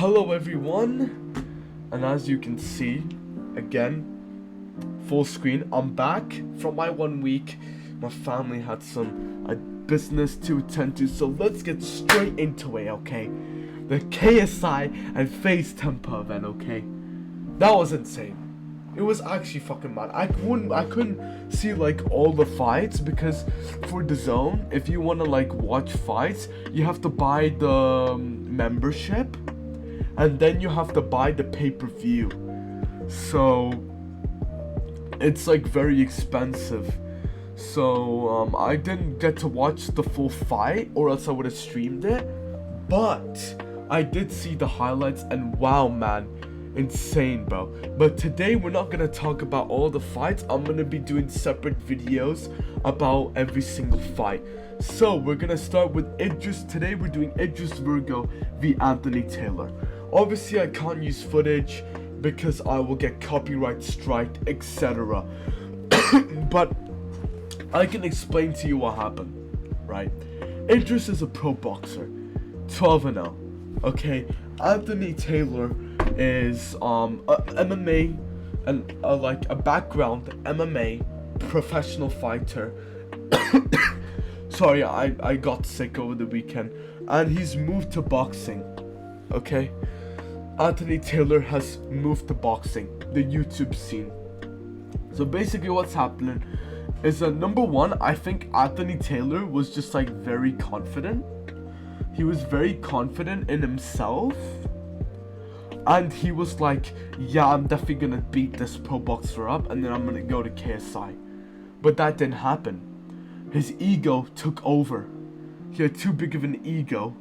Hello everyone, and as you can see, again, full screen, I'm back from my 1 week. My family had some business to attend to, so let's get straight into it, okay? The KSI and FaZe Tempa event, okay? That was insane. It was actually fucking mad. I couldn't see like all the fights because for the zone, if you wanna like watch fights, you have to buy the membership, and then you have to buy the pay-per-view. So it's like very expensive. So I didn't get to watch the full fight, or else I would have streamed it. But I did see the highlights, and wow, man. Insane, bro. But today we're not gonna talk about all the fights. I'm gonna be doing separate videos about every single fight. So we're gonna start with Idris. Today we're doing Idris Virgo v Anthony Taylor. Obviously I can't use footage because I will get copyright strike, etc. But I can explain to you what happened, right? Idris is a pro boxer, 12-0. Okay, Anthony Taylor is MMA and like a background MMA professional fighter. Sorry, I got sick over the weekend, and he's moved to boxing. Okay, Anthony Taylor has moved to boxing, the YouTube scene. So basically what's happening is that number one, I think Anthony Taylor was just like very confident. He was very confident in himself. And he was like, yeah, I'm definitely gonna beat this pro boxer up, and then I'm gonna go to KSI. But that didn't happen. His ego took over. He had too big of an ego,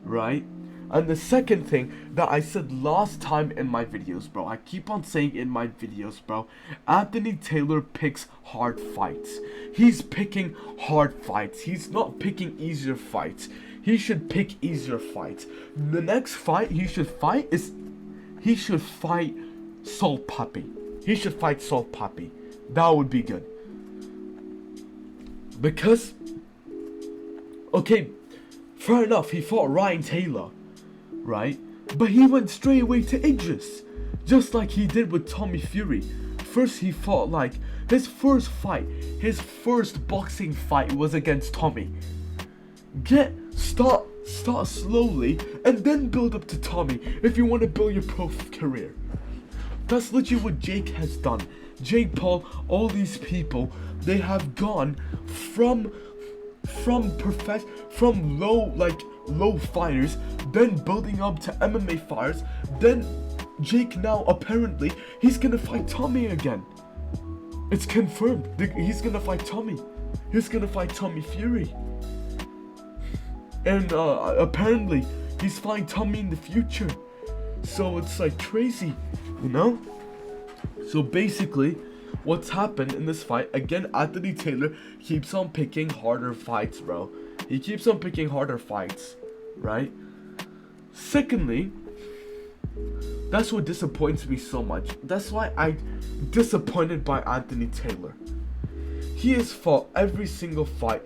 right? And the second thing that I said last time in my videos, bro, I keep on saying in my videos, bro, Anthony Taylor picks hard fights. He's picking hard fights. He's not picking easier fights. He should pick easier fights. The next fight he should fight Salt Papi. He should fight Salt Papi. That would be good. Because, okay, fair enough, he fought Ryan Taylor, right? But he went straight away to Idris, just like he did with Tommy Fury. First he fought like, his first boxing fight was against Tommy. Start slowly and then build up to Tommy if you want to build your pro career. That's legit what Jake has done. Jake Paul, all these people, they have gone from low fighters, then building up to MMA fighters. Then Jake now apparently he's gonna fight Tommy again. It's confirmed. He's gonna fight Tommy. He's gonna fight Tommy Fury. And apparently he's fighting Tommy in the future. So it's like crazy, you know? So basically what's happened in this fight, again, Anthony Taylor keeps on picking harder fights, bro. He keeps on picking harder fights, right? Secondly, that's what disappoints me so much. That's why I'm disappointed by Anthony Taylor. He has fought every single fight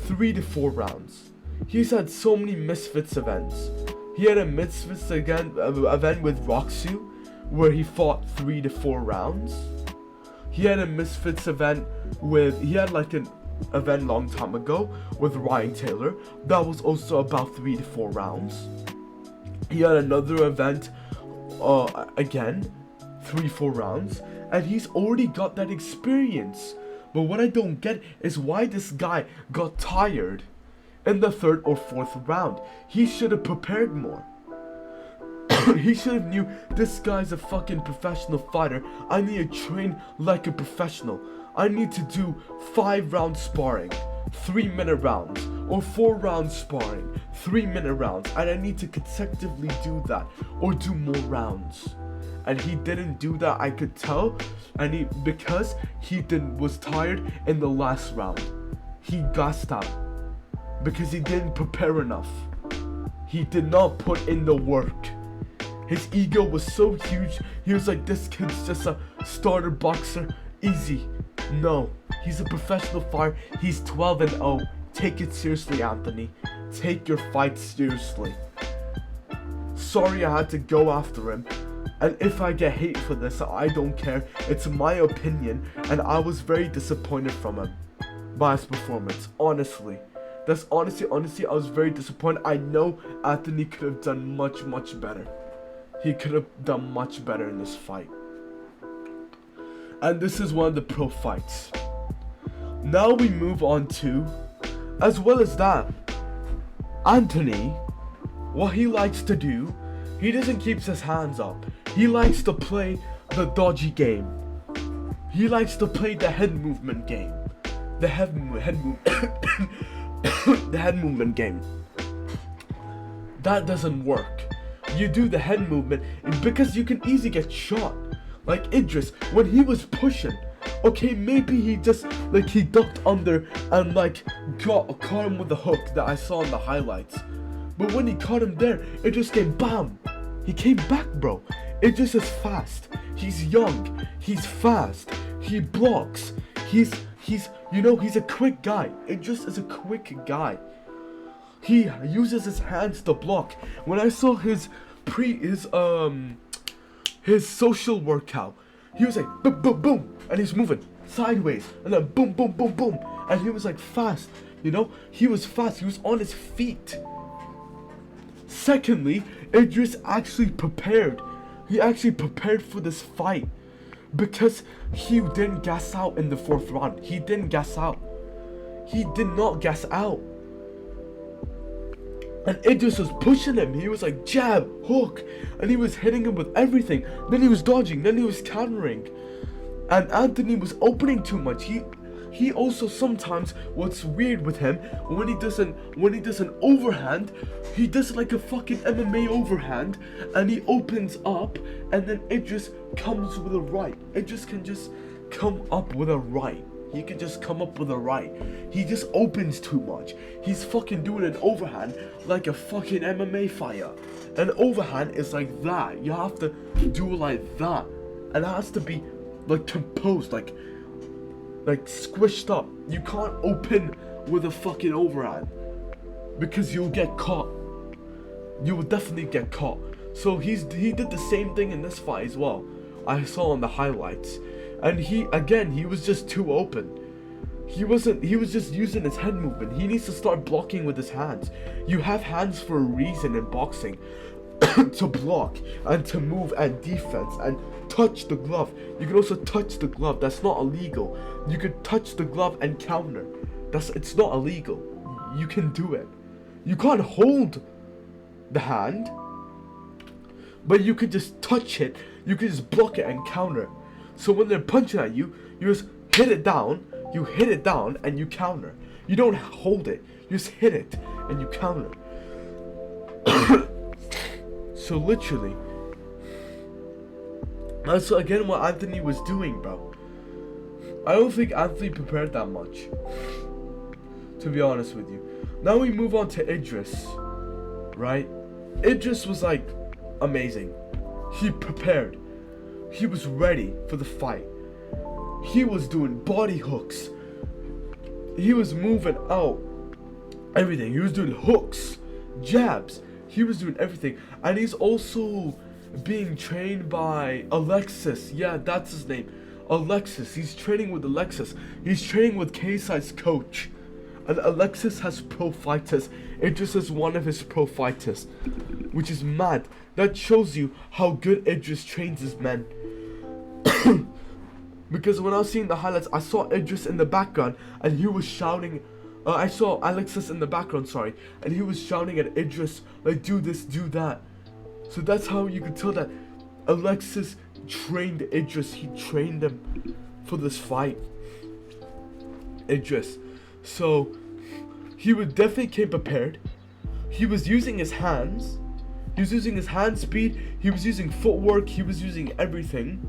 3 to 4 rounds. He's had so many Misfits events. He had a Misfits event with Roxu where he fought 3 to 4 rounds. He had a Misfits event he had like an event long time ago with Ryan Taylor that was also about 3 to 4 rounds. He had another event again 3-4 rounds, and he's already got that experience. But what I don't get is why this guy got tired in the 3rd or 4th round. He should have prepared more. He should have knew this guy's a fucking professional fighter. I need to train like a professional. I need to do 5-round sparring, 3-minute rounds, or 4-round sparring, 3-minute rounds, and I need to consecutively do that, or do more rounds. And he didn't do that, I could tell, and because he was tired in the last round. He gassed out because he didn't prepare enough. He did not put in the work. His ego was so huge. He was like, this kid's just a starter boxer, easy. No, he's a professional fighter. He's 12-0. Take it seriously, Anthony. Take your fight seriously. sorry I had to go after him. And if I get hate for this, I don't care. It's my opinion, and I was very disappointed from him by his performance. Honestly, that's honestly, I was very disappointed. I know Anthony could have done much better. He could have done much better in this fight. And this is one of the pro fights. Now we move on to, as well as that, Anthony, what he likes to do, he doesn't keep his hands up. He likes to play the dodgy game. He likes to play the head movement game. The head movement game. That doesn't work. You do the head movement because you can easily get shot. Like Idris, when he was pushing, okay, maybe he just, like, he ducked under and, like, caught him with the hook that I saw in the highlights. But when he caught him there, it just came BAM! He came back, bro. It just is fast. He's young. He's fast. He blocks. He's a quick guy. It just is a quick guy. He uses his hands to block. When I saw his social workout, he was like boom boom boom, and he's moving sideways, and then boom boom boom boom, and he was like fast. He was fast. He was on his feet. Secondly, Idris actually prepared. He actually prepared for this fight because he didn't gas out in the 4th round. He didn't gas out. He did not gas out. And Idris was pushing him. He was like jab, hook, and he was hitting him with everything. Then he was dodging, then he was countering. And Anthony was opening too much. He also sometimes, what's weird with him, when he does an overhand, he does like a fucking MMA overhand, and he opens up, and then Idris comes with a right. Idris can just come up with a right. He can just come up with a right. He just opens too much. He's fucking doing an overhand like a fucking MMA fighter. An overhand is like that. You have to do it like that. And it has to be like composed, like squished up. You can't open with a fucking overhand because you'll get caught. You will definitely get caught. So he did the same thing in this fight as well. I saw on the highlights. And he was just too open. He was just using his head movement. He needs to start blocking with his hands. You have hands for a reason in boxing. To block and to move and defense and touch the glove. You can also touch the glove. That's not illegal. You could touch the glove and counter. It's not illegal. You can do it. You can't hold the hand, but you can just touch it. You can just block it and counter. So when they're punching at you, you just hit it down, and you counter. You don't hold it, you just hit it, and you counter. So literally, that's again what Anthony was doing, bro. I don't think Anthony prepared that much, to be honest with you. Now we move on to Idris, right? Idris was like amazing. He prepared. He was ready for the fight. He was doing body hooks. He was moving out. Everything. He was doing hooks, jabs. He was doing everything. And he's also being trained by Alexis. Yeah, that's his name. Alexis. He's training with Alexis. He's training with K-Side's coach. And Alexis has pro fighters. Idris is one of his pro fighters. Which is mad. That shows you how good Idris trains his men. Because when I was seeing the highlights, I saw Idris in the background and he was shouting. I saw Alexis in the background, sorry, and he was shouting at Idris like, do this, do that. So that's how you could tell that Alexis trained Idris. He trained him for this fight. Idris. So he would definitely came prepared. He was using his hands. He was using his hand speed. He was using footwork. He was using everything.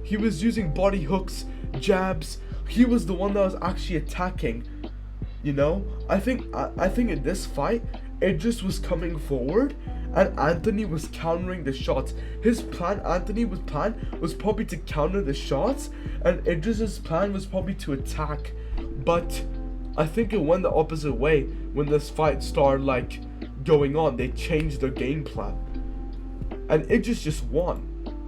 He was using body hooks, jabs. He was the one that was actually attacking. I think in this fight, Idris was coming forward and Anthony was countering the shots. His plan, Anthony's plan was probably to counter the shots, and Idris's plan was probably to attack. But I think it went the opposite way when this fight started going on. They changed their game plan. and Idris just won.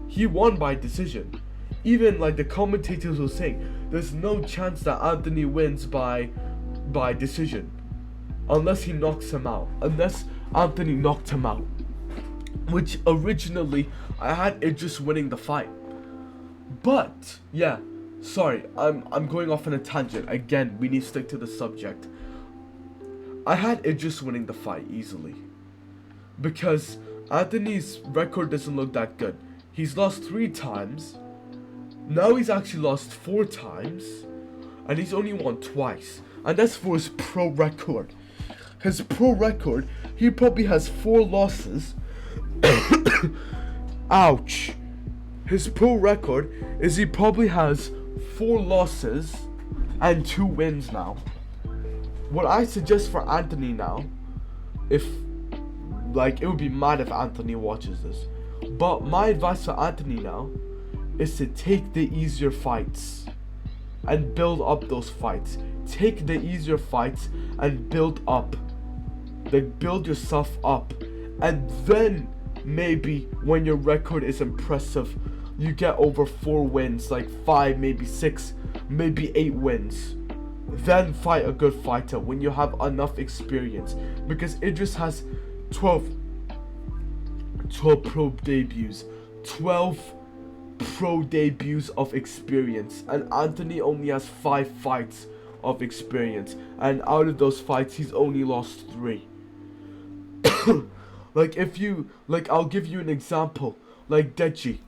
He won by decision. Even like the commentators were saying, there's no chance that Anthony wins by decision, unless he knocks him out. Unless Anthony knocked him out. Which originally I had Idris winning the fight. But yeah, sorry, I'm going off on a tangent. Again, we need to stick to the subject. I had Idris winning the fight easily, because Anthony's record doesn't look that good. He's lost 3 times. Now he's actually lost 4 times, and he's only won twice. And that's for his pro record. His pro record, he probably has 4 losses. Ouch. His pro record is he probably has 4 losses and 2 wins now. What I suggest for Anthony now, if like, it would be mad if Anthony watches this, but my advice for Anthony now is to take the easier fights and build up those fights. Take the easier fights and build up. Like, build yourself up, and then maybe when your record is impressive, you get over 4 wins, like 5, maybe 6, maybe 8 wins. Then fight a good fighter when you have enough experience, because Idris has 12 pro debuts, 12 pro debuts of experience, and Anthony only has 5 fights of experience, and out of those fights he's only lost 3. Like, if you, like, I'll give you an example, like Deji,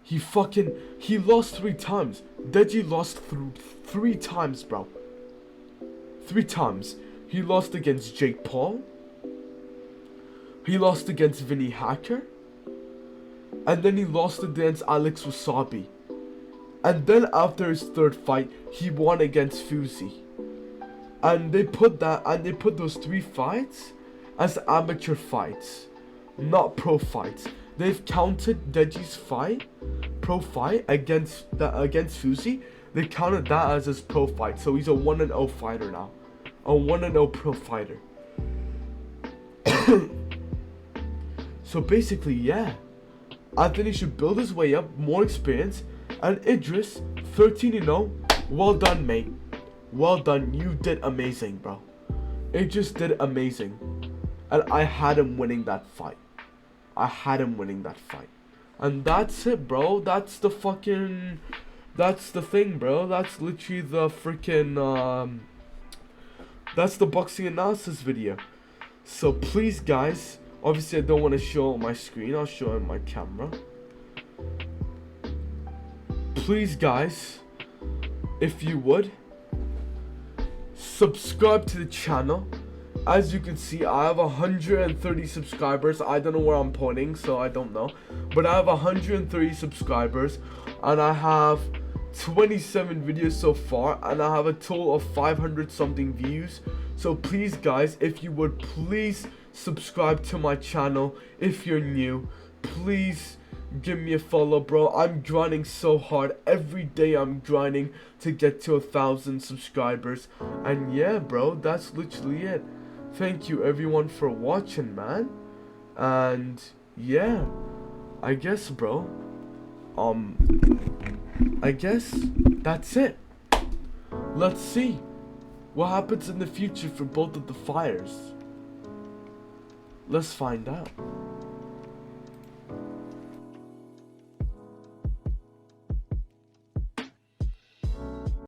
he lost 3 times. Deji lost 3 times, bro. 3 times. He lost against Jake Paul. He lost against Vinny Hacker. And then he lost against Alex Wasabi. And then after his 3rd fight, he won against Fuzi. And they put those 3 fights as amateur fights, not pro fights. They've counted Deji's pro fight against Fuzi. They counted that as his pro fight, so he's a 1-0 fighter now, a 1-0 pro fighter. So basically, yeah, Anthony should build his way up, more experience, and Idris, 13-0. Well done, mate. Well done. You did amazing, bro. Idris did amazing, and I had him winning that fight. And that's it, bro. That's the thing, bro. That's literally the freaking, that's the boxing analysis video. So please, guys, obviously I don't want to show my screen. I'll show on my camera. Please, guys, if you would, subscribe to the channel. As you can see, I have 130 subscribers. I don't know where I'm pointing, so I don't know. But I have 130 subscribers, and I have 27 videos so far, and I have a total of 500 something views. So please, guys, if you would, please subscribe to my channel. If you're new, please give me a follow, bro. I'm grinding so hard. Every day I'm grinding to get to 1,000 subscribers. And yeah, bro, that's literally it. Thank you everyone for watching, man. And yeah, I guess, bro, I guess that's it. Let's see what happens in the future for both of the fighters. Let's find out.